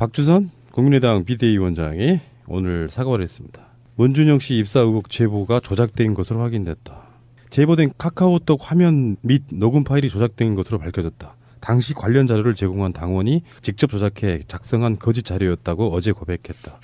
박주선 국민의당 비대위원장이 오늘 사과를 했습니다. 문준영 씨 입사 의혹 제보가 조작된 것으로 확인됐다. 제보된 카카오톡 화면 및 녹음 파일이 조작된 것으로 밝혀졌다. 당시 관련 자료를 제공한 당원이 직접 조작해 작성한 거짓 자료였다고 어제 고백했다.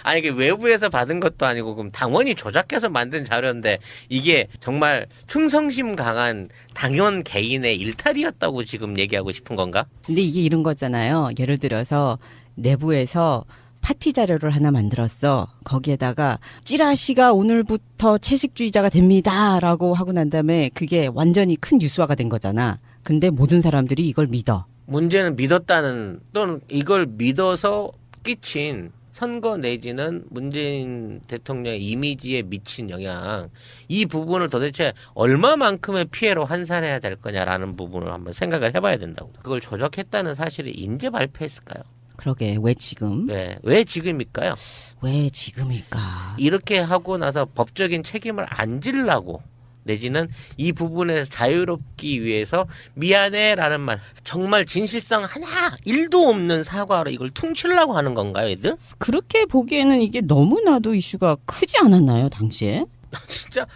아니 이게 외부에서 받은 것도 아니고 그럼 당원이 조작해서 만든 자료인데 이게 정말 충성심 강한 당원 개인의 일탈이었다고 지금 얘기하고 싶은 건가? 근데 이게 이런 거잖아요. 예를 들어서 내부에서 파티 자료를 하나 만들었어. 거기에다가 찌라시가 오늘부터 채식주의자가 됩니다라고 하고 난 다음에 그게 완전히 큰 뉴스화가 된 거잖아. 근데 모든 사람들이 이걸 믿어. 문제는 믿었다는 또는 이걸 믿어서 끼친 선거 내지는 문재인 대통령의 이미지에 미친 영향, 이 부분을 도대체 얼마만큼의 피해로 환산해야 될 거냐라는 부분을 한번 생각을 해봐야 된다고. 그걸 조작했다는 사실을 인제 발표했을까요? 그러게 왜 지금? 네, 왜 지금일까요? 왜 지금일까? 이렇게 하고 나서 법적인 책임을 안 지려고 내지는 이 부분에서 자유롭기 위해서 미안해라는 말, 정말 진실성 하나 1도 없는 사과로 이걸 퉁치려고 하는 건가요, 얘들? 그렇게 보기에는 이게 너무나도 이슈가 크지 않았나요, 당시에? 진짜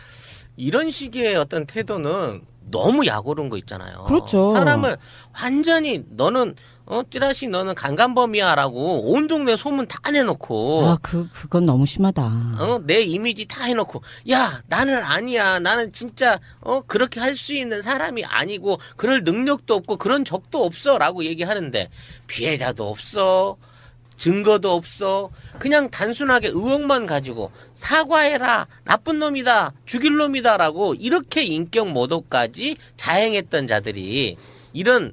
이런 식의 어떤 태도는 너무 약오른 거 있잖아요. 그렇죠. 사람을 완전히 너는 찌라시 너는 강간범이야라고 온 동네 소문 다 내놓고 그건 너무 심하다. 내 이미지 다 해놓고 야 나는 아니야, 나는 진짜 그렇게 할 수 있는 사람이 아니고 그럴 능력도 없고 그런 적도 없어라고 얘기하는데 피해자도 없어, 증거도 없어, 그냥 단순하게 의혹만 가지고 사과해라, 나쁜 놈이다, 죽일 놈이다라고 이렇게 인격 모독까지 자행했던 자들이 이런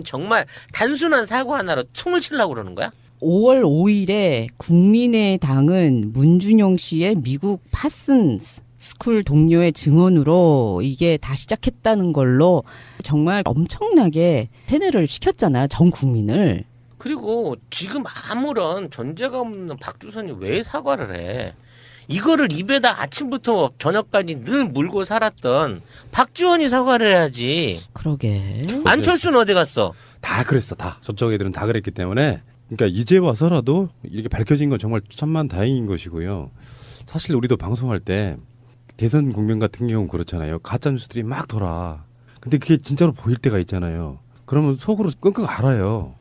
정말 단순한 사과 하나로 총을 치려고 그러는 거야? 5월 5일에 국민의당은 문준용 씨의 미국 파슨 스쿨 동료의 증언으로 이게 다 시작했다는 걸로 정말 엄청나게 세뇌를 시켰잖아, 전 국민을. 그리고 지금 아무런 전제가 없는 박주선이 왜 사과를 해? 이거를 입에다 아침부터 저녁까지 늘 물고 살았던 박지원이 사과를 해야지. 그러게. 안철수는 어디 갔어? 다 그랬어. 다. 저쪽 애들은 다 그랬기 때문에, 그러니까 이제 와서라도 이렇게 밝혀진 건 정말 천만 다행인 것이고요. 사실 우리도 방송할 때 대선 국면 같은 경우는 그렇잖아요. 가짜 뉴스들이 막 돌아. 근데 그게 진짜로 보일 때가 있잖아요. 그러면 속으로 끙끙 앓아요.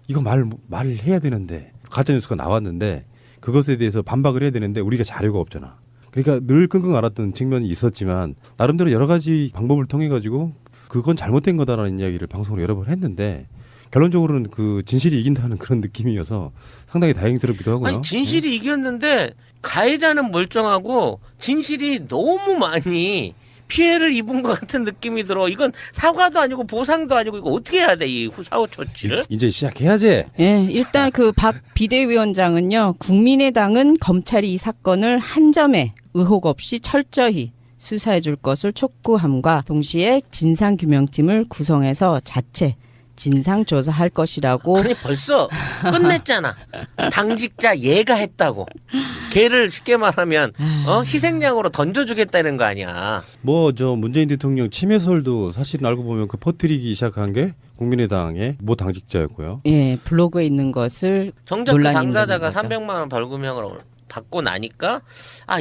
이거 말해야 되는데, 가짜 뉴스가 나왔는데 그것에 대해서 반박을 해야 되는데 우리가 자료가 없잖아. 그러니까 늘 끙끙 앓았던 측면이 있었지만 나름대로 여러 가지 방법을 통해 가지고 그건 잘못된 거다라는 이야기를 방송으로 여러 번 했는데 결론적으로는 그 진실이 이긴다는 그런 느낌이어서 상당히 다행스럽기도 하고요. 아니 진실이 이겼는데 가해자는 멀쩡하고 진실이 너무 많이 피해를 입은 것 같은 느낌이 들어. 이건 사과도 아니고 보상도 아니고 이거 어떻게 해야 돼, 이 후사후 처치를? 이제 시작해야지. 예, 일단 그 박 비대위원장은요, 국민의당은 검찰이 이 사건을 한 점에 의혹 없이 철저히 수사해 줄 것을 촉구함과 동시에 진상규명팀을 구성해서 자체 진상조사할 것이라고. 아니 벌써 끝냈잖아. 당직자 얘가 했다고. 걔를 쉽게 말하면 희생양으로 던져주겠다는 거 아니야. 뭐 저 문재인 대통령 침해설도 사실은 알고 보면 그 퍼뜨리기 시작한 게 국민의당의 모 당직자였고요. 예, 블로그에 있는 것을 정작 그 논란이 당사자가 있는 거죠. 300만 원 벌금형을 받고 나니까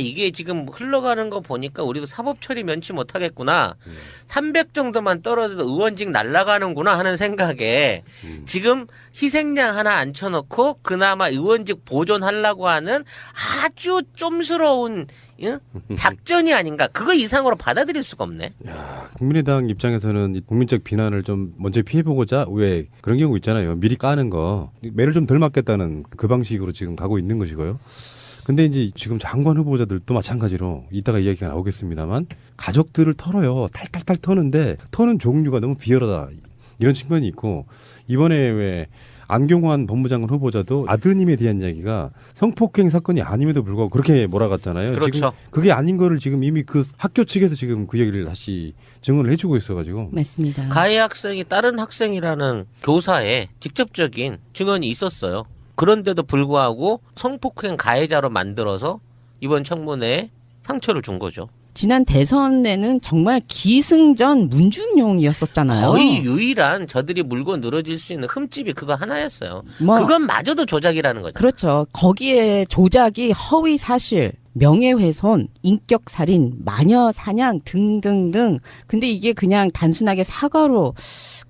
이게 지금 흘러가는 거 보니까 우리도 사법 처리 면치 못하겠구나. 300 정도만 떨어져도 의원직 날아가는구나 하는 생각에 지금 희생양 하나 앉혀놓고 그나마 의원직 보존하려고 하는 아주 좀스러운 작전이 아닌가. 그거 이상으로 받아들일 수가 없네. 야, 국민의당 입장에서는 이 국민적 비난을 좀 먼저 피해보고자 왜 그런 경우 있잖아요. 미리 까는 거. 매를 좀 덜 맞겠다는 그 방식으로 지금 가고 있는 것이고요. 근데 이제 지금 장관 후보자들도 마찬가지로 이따가 이야기가 나오겠습니다만 가족들을 털어요. 탈탈탈 터는데 터는 종류가 너무 비열하다. 이런 측면이 있고 이번에 왜 안경환 법무장관 후보자도 아드님에 대한 이야기가 성폭행 사건이 아님에도 불구하고 그렇게 몰아갔잖아요. 그렇죠. 지금 그게 아닌 거를 지금 이미 그 학교 측에서 지금 그 얘기를 다시 증언을 해주고 있어가지고. 맞습니다. 가해 학생이 다른 학생이라는 교사의 직접적인 증언이 있었어요. 그런데도 불구하고 성폭행 가해자로 만들어서 이번 청문회에 상처를 준 거죠. 지난 대선에는 정말 기승전 문준용이었었잖아요. 거의 유일한 저들이 물고 늘어질 수 있는 흠집이 그거 하나였어요. 뭐, 그건 마저도 조작이라는 거죠. 그렇죠. 거기에 조작이 허위 사실, 명예훼손, 인격살인, 마녀 사냥 등등등. 근데 이게 그냥 단순하게 사과로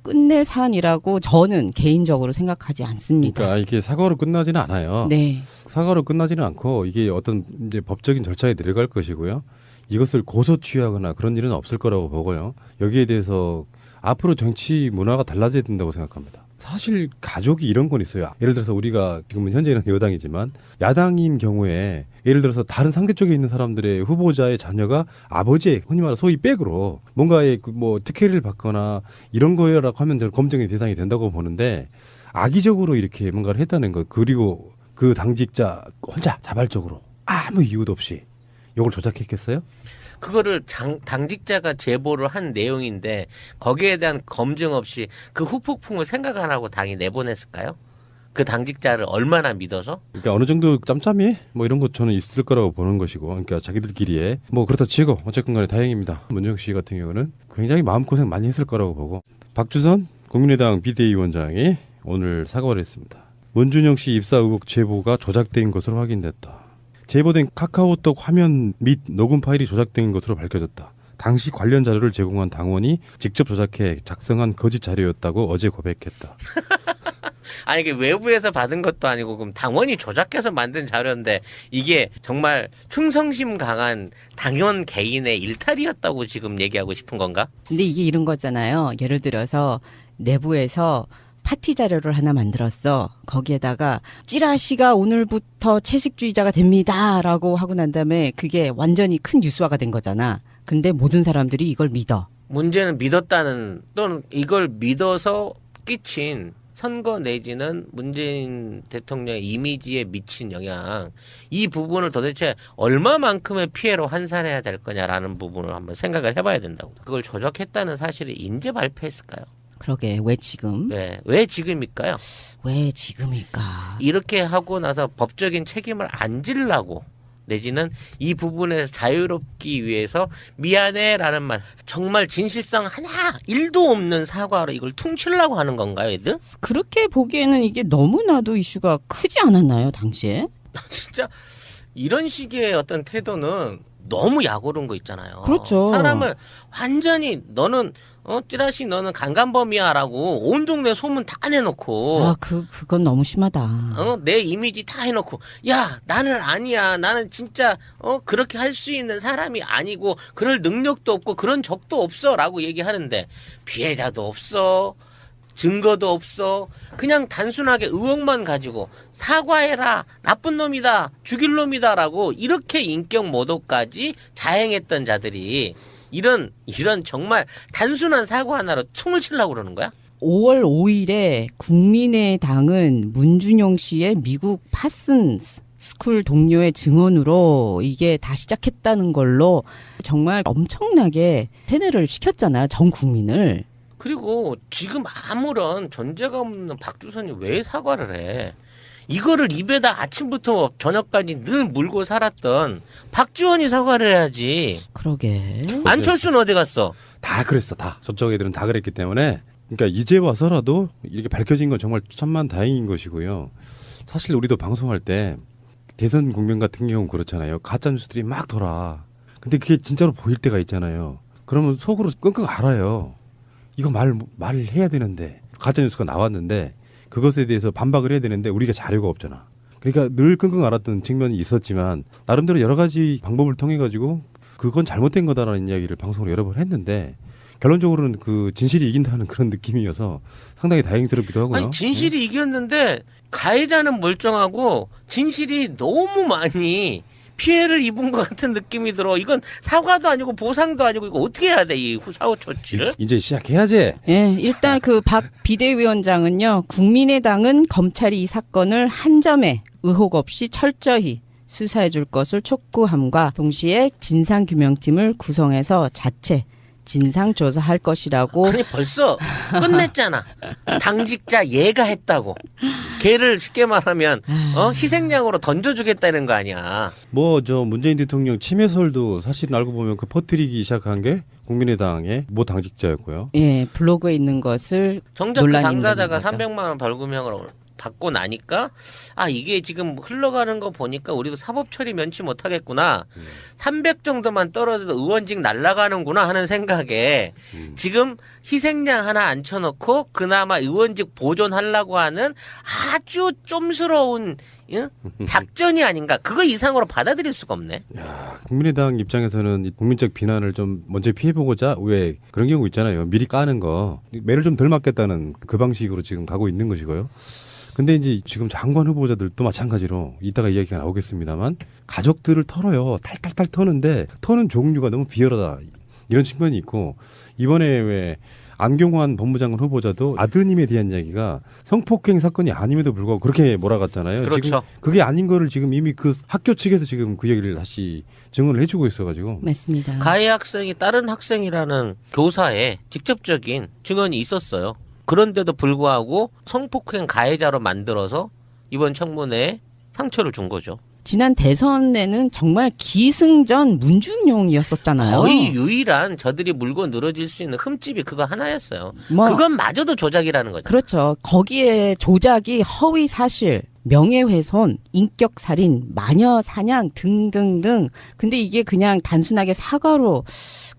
끝낼 사안이라고 저는 개인적으로 생각하지 않습니다. 그러니까 이게 사과로 끝나지는 않아요. 네. 사과로 끝나지는 않고 이게 어떤 이제 법적인 절차에 들어갈 것이고요. 이것을 고소 취하거나 그런 일은 없을 거라고 보고요. 여기에 대해서 앞으로 정치 문화가 달라져야 된다고 생각합니다. 사실 가족이 이런 건 있어요. 예를 들어서 우리가 지금은 현재는 여당이지만 야당인 경우에 예를 들어서 다른 상대 쪽에 있는 사람들의 후보자의 자녀가 아버지의 흔히 말해 소위 백으로 뭔가의 뭐 특혜를 받거나 이런 거라고 하면 저는 검증의 대상이 된다고 보는데 악의적으로 이렇게 뭔가를 했다는 것 그리고 그 당직자 혼자 자발적으로 아무 이유도 없이 이걸 조작했겠어요? 그거를 당직자가 제보를 한 내용인데 거기에 대한 검증 없이 그 후폭풍을 생각 안 하고 당이 내보냈을까요? 그 당직자를 얼마나 믿어서? 그러니까 어느 정도 짬짬이 뭐 이런 것 저는 있을 거라고 보는 것이고, 그러니까 자기들끼리에 뭐 그렇다 치고 어쨌건 간에 다행입니다. 문정욱 씨 같은 경우는 굉장히 마음고생 많이 했을 거라고 보고, 박주선 국민의당 비대위원장이 오늘 사과를 했습니다. 문준영 씨 입사 의혹 제보가 조작된 것으로 확인됐다. 제보된 카카오톡 화면 및 녹음 파일이 조작된 것으로 밝혀졌다. 당시 관련 자료를 제공한 당원이 직접 조작해 작성한 거짓 자료였다고 어제 고백했다. 아니 이게 외부에서 받은 것도 아니고 그럼 당원이 조작해서 만든 자료인데 이게 정말 충성심 강한 당원 개인의 일탈이었다고 지금 얘기하고 싶은 건가? 근데 이게 이런 거잖아요. 예를 들어서 내부에서 파티 자료를 하나 만들었어. 거기에다가 찌라시가 오늘부터 채식주의자가 됩니다라고 하고 난 다음에 그게 완전히 큰 뉴스화가 된 거잖아. 근데 모든 사람들이 이걸 믿어. 문제는 믿었다는 또는 이걸 믿어서 끼친 선거 내지는 문재인 대통령의 이미지에 미친 영향, 이 부분을 도대체 얼마만큼의 피해로 환산해야 될 거냐라는 부분을 한번 생각을 해봐야 된다고. 그걸 조작했다는 사실을 인제 발표했을까요? 그러게 왜 지금? 네, 왜 지금일까요? 왜 지금일까? 이렇게 하고 나서 법적인 책임을 안 지려고 내지는 이 부분에서 자유롭기 위해서 미안해라는 말, 정말 진실성 하나 1도 없는 사과로 이걸 퉁치려고 하는 건가요, 애들? 그렇게 보기에는 이게 너무나도 이슈가 크지 않았나요, 당시에? 진짜 이런 식의 어떤 태도는 너무 약오른 거 있잖아요. 그렇죠. 사람을 완전히 너는 찌라시 너는 강간범이야라고 온 동네 소문 다 내놓고 아, 그건 너무 심하다. 내 이미지 다 해놓고 야 나는 아니야 나는 진짜 그렇게 할 수 있는 사람이 아니고 그럴 능력도 없고 그런 적도 없어라고 얘기하는데 피해자도 없어 증거도 없어 그냥 단순하게 의혹만 가지고 사과해라 나쁜 놈이다 죽일 놈이다라고 이렇게 인격 모독까지 자행했던 자들이 이런 정말 단순한 사과 하나로 퉁을 치려고 그러는 거야? 5월 5일에 국민의당은 문준용 씨의 미국 파슨 스쿨 동료의 증언으로 이게 다 시작했다는 걸로 정말 엄청나게 세뇌를 시켰잖아요. 전 국민을. 그리고 지금 아무런 전제가 없는 박주선이 왜 사과를 해? 이거를 입에다 아침부터 저녁까지 늘 물고 살았던 박지원이 사과를 해야지. 그러게. 안철수는 어디 갔어? 다 그랬어, 다. 저쪽 애들은 다 그랬기 때문에. 그러니까 이제 와서라도 이렇게 밝혀진 건 정말 천만 다행인 것이고요. 사실 우리도 방송할 때 대선 국면 같은 경우는 그렇잖아요. 가짜 뉴스들이 막 돌아. 근데 그게 진짜로 보일 때가 있잖아요. 그러면 속으로 끙끙 앓아요. 이거 말해야 되는데 가짜 뉴스가 나왔는데 그것에 대해서 반박을 해야 되는데 우리가 자료가 없잖아. 그러니까 늘 끙끙 앓았던 측면이 있었지만 나름대로 여러 가지 방법을 통해 가지고 그건 잘못된 거다라는 이야기를 방송으로 여러 번 했는데 결론적으로는 그 진실이 이긴다는 그런 느낌이어서 상당히 다행스럽기도 하고요. 아니 진실이 이겼는데 가해자는 멀쩡하고 진실이 너무 많이 피해를 입은 것 같은 느낌이 들어. 이건 사과도 아니고 보상도 아니고 이거 어떻게 해야 돼? 이 사후 조치를? 이제 시작해야지. 예, 일단 그 박 비대위원장은요. 국민의당은 검찰이 이 사건을 한 점의 의혹 없이 철저히 수사해 줄 것을 촉구함과 동시에 진상규명팀을 구성해서 자체 진상조사할 것이라고. 아니 벌써 끝냈잖아. 당직자 얘가 했다고. 걔를 쉽게 말하면 희생양으로 던져주겠다는 거 아니야. 뭐 저 문재인 대통령 침해설도 사실 알고 보면 그 퍼뜨리기 시작한 게 국민의당의 모 당직자였고요. 예, 블로그에 있는 것을 정작 그 논란이 당사자가 있는 거죠. 300만 원 벌금형을 받고 나니까 이게 지금 흘러가는 거 보니까 우리도 사법 처리 면치 못하겠구나. 300 정도만 떨어져도 의원직 날아가는구나 하는 생각에 지금 희생양 하나 앉혀놓고 그나마 의원직 보존하려고 하는 아주 좀스러운 작전이 아닌가. 그거 이상으로 받아들일 수가 없네. 국민의당 입장에서는 이 국민적 비난을 좀 먼저 피해보고자 왜 그런 경우 있잖아요. 미리 까는 거 매를 좀 덜 맞겠다는 그 방식으로 지금 가고 있는 것이고요. 근데 이제 지금 장관 후보자들도 마찬가지로 이따가 이야기가 나오겠습니다만 가족들을 털어요. 탈탈탈 터는데 터는 종류가 너무 비열하다. 이런 측면이 있고 이번에 왜 안경환 법무장관 후보자도 아드님에 대한 이야기가 성폭행 사건이 아님에도 불구하고 그렇게 몰아갔잖아요. 그렇죠. 지금 그게 아닌 거를 지금 이미 그 학교 측에서 지금 그 얘기를 다시 증언을 해주고 있어가지고. 맞습니다. 가해 학생이 다른 학생이라는 교사의 직접적인 증언이 있었어요. 그런데도 불구하고 성폭행 가해자로 만들어서 이번 청문회에 상처를 준 거죠. 지난 대선에는 정말 기승전 문준용이었었잖아요. 거의 유일한 저들이 물고 늘어질 수 있는 흠집이 그거 하나였어요. 뭐, 그건 마저도 조작이라는 거죠. 그렇죠. 거기에 조작이 허위 사실, 명예훼손, 인격살인, 마녀 사냥 등등등. 근데 이게 그냥 단순하게 사과로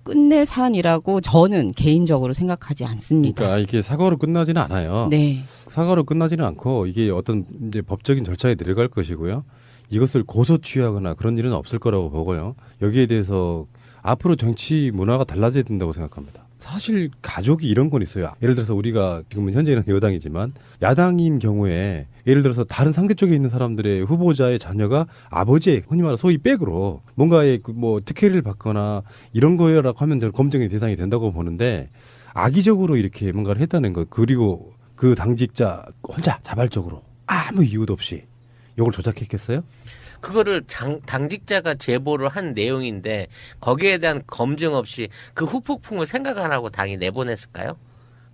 끝낼 사안이라고 저는 개인적으로 생각하지 않습니다. 그러니까 이게 사과로 끝나지는 않아요. 네. 사과로 끝나지는 않고 이게 어떤 이제 법적인 절차에 들어갈 것이고요. 이것을 고소 취하거나 그런 일은 없을 거라고 보고요. 여기에 대해서 앞으로 정치 문화가 달라져야 된다고 생각합니다. 사실 가족이 이런 건 있어요. 예를 들어서 우리가 지금은 현재는 여당이지만 야당인 경우에 예를 들어서 다른 상대 쪽에 있는 사람들의 후보자의 자녀가 아버지의 흔히 말해 소위 백으로 뭔가의 뭐 특혜를 받거나 이런 거라고 하면 저는 검증의 대상이 된다고 보는데 악의적으로 이렇게 뭔가를 했다는 것 그리고 그 당직자 혼자 자발적으로 아무 이유도 없이 이걸 조작했겠어요? 그거를 당직자가 제보를 한 내용인데 거기에 대한 검증 없이 그 후폭풍을 생각 안 하고 당이 내보냈을까요?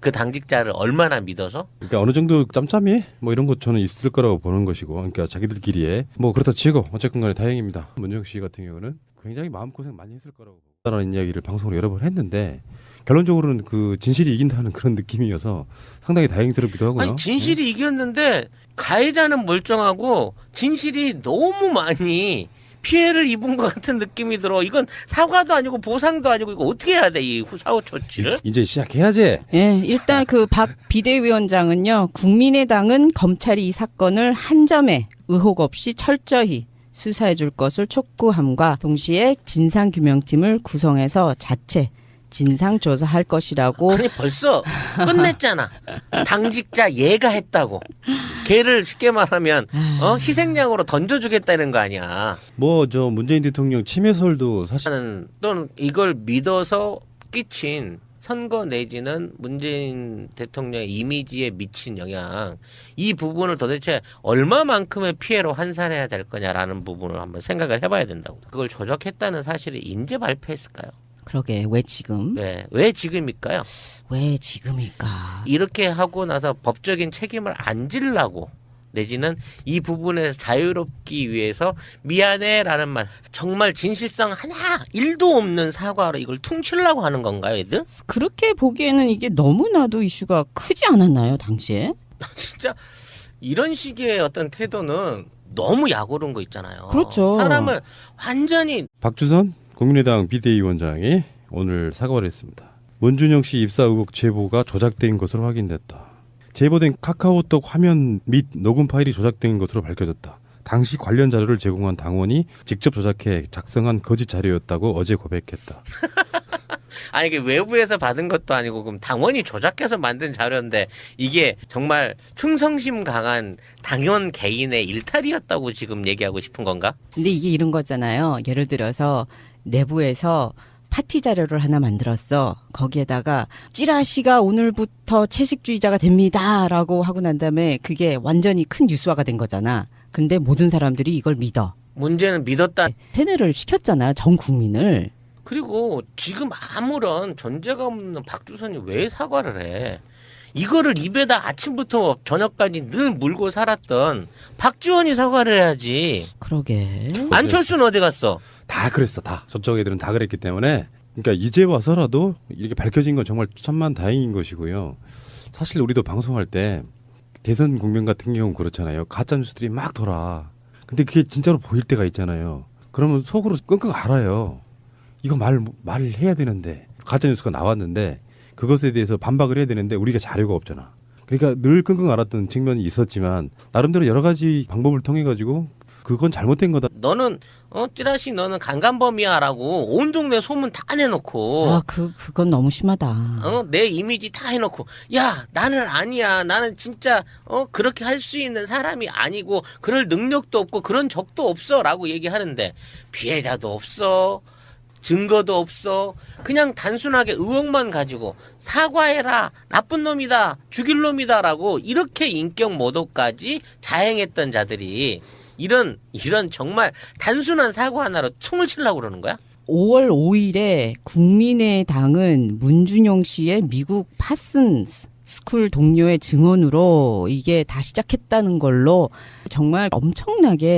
그 당직자를 얼마나 믿어서? 그러니까 어느 정도 짬짬이 뭐 이런 것 저는 있을 거라고 보는 것이고 그러니까 자기들끼리에 뭐 그렇다 치고 어쨌건 간에 다행입니다. 문정 씨 같은 경우는 굉장히 마음고생 많이 했을 거라고 라는 이야기를 방송으로 여러 번 했는데 결론적으로는 그 진실이 이긴다는 그런 느낌이어서 상당히 다행스럽기도 하고요. 아니 진실이 이겼는데 가해자는 멀쩡하고 진실이 너무 많이 피해를 입은 것 같은 느낌이 들어. 이건 사과도 아니고 보상도 아니고 이거 어떻게 해야 돼 이 사후 조치를? 이제 시작해야지. 예, 일단 그 박 비대위원장은요, 국민의당은 검찰이 이 사건을 한 점의 의혹 없이 철저히 수사해 줄 것을 촉구함과 동시에 진상규명팀을 구성해서 자체 진상조사할 것이라고. 아니 벌써 끝냈잖아. 당직자 얘가 했다고. 걔를 쉽게 말하면 희생양으로 던져주겠다는 거 아니야. 뭐 저 문재인 대통령 침해설도 사실 또는 이걸 믿어서 끼친 선거 내지는 문재인 대통령의 이미지에 미친 영향, 이 부분을 도대체 얼마만큼의 피해로 환산해야 될 거냐라는 부분을 한번 생각을 해봐야 된다고. 그걸 조작했다는 사실을 인제 발표했을까요? 그러게, 왜 지금? 네, 왜 지금일까요? 왜 지금일까? 이렇게 하고 나서 법적인 책임을 안 지려고 내지는 이 부분에서 자유롭기 위해서 미안해라는 말, 정말 진실성 하나 1도 없는 사과로 이걸 퉁치려고 하는 건가요, 얘들? 그렇게 보기에는 이게 너무나도 이슈가 크지 않았나요, 당시에? 진짜 이런 식의 어떤 태도는 너무 약오른 거 있잖아요. 그렇죠. 사람을 완전히. 박주선 국민의당 비대위원장이 오늘 사과를 했습니다. 문준영 씨 입사 의혹 제보가 조작된 것으로 확인됐다. 제보된 카카오톡 화면 및 녹음 파일이 조작된 것으로 밝혀졌다. 당시 관련 자료를 제공한 당원이 직접 조작해 작성한 거짓 자료였다고 어제 고백했다. 아니 이게 외부에서 받은 것도 아니고 그럼 당원이 조작해서 만든 자료인데 이게 정말 충성심 강한 당원 개인의 일탈이었다고 지금 얘기하고 싶은 건가? 근데 이게 이런 거잖아요. 예를 들어서 내부에서 파티 자료를 하나 만들었어. 거기에다가 찌라시가 오늘부터 채식주의자가 됩니다라고 하고 난 다음에 그게 완전히 큰 뉴스화가 된 거잖아. 근데 모든 사람들이 이걸 믿어. 문제는 믿었다. 세뇌를 시켰잖아, 전 국민을. 그리고 지금 아무런 전제가 없는 박주선이 왜 사과를 해? 이거를 입에다 아침부터 저녁까지 늘 물고 살았던 박지원이 사과를 해야지. 그러게. 안철수는 어디 갔어? 다 그랬어. 다. 저쪽 애들은 다 그랬기 때문에 그러니까 이제 와서라도 이렇게 밝혀진 건 정말 천만 다행인 것이고요. 사실 우리도 방송할 때 대선 국면 같은 경우는 그렇잖아요. 가짜 뉴스들이 막 돌아. 근데 그게 진짜로 보일 때가 있잖아요. 그러면 속으로 끙끙 앓아요. 이거 말해야 되는데 가짜 뉴스가 나왔는데 그것에 대해서 반박을 해야 되는데 우리가 자료가 없잖아. 그러니까 늘 끙끙 앓았던 측면이 있었지만 나름대로 여러 가지 방법을 통해 가지고 그건 잘못된 거다. 너는 찌라시 너는 강간범이야라고 온 동네 소문 다 내놓고 아, 그건 너무 심하다. 내 이미지 다 해놓고 야 나는 아니야 나는 진짜 그렇게 할 수 있는 사람이 아니고 그럴 능력도 없고 그런 적도 없어라고 얘기하는데 피해자도 없어 증거도 없어 그냥 단순하게 의혹만 가지고 사과해라 나쁜 놈이다 죽일 놈이다라고 이렇게 인격 모독까지 자행했던 자들이 이런 정말 단순한 사과 하나로 퉁을 치려고 그러는 거야? 5월 5일에 국민의당은 문준용 씨의 미국 파슨 스쿨 동료의 증언으로 이게 다 시작했다는 걸로 정말 엄청나게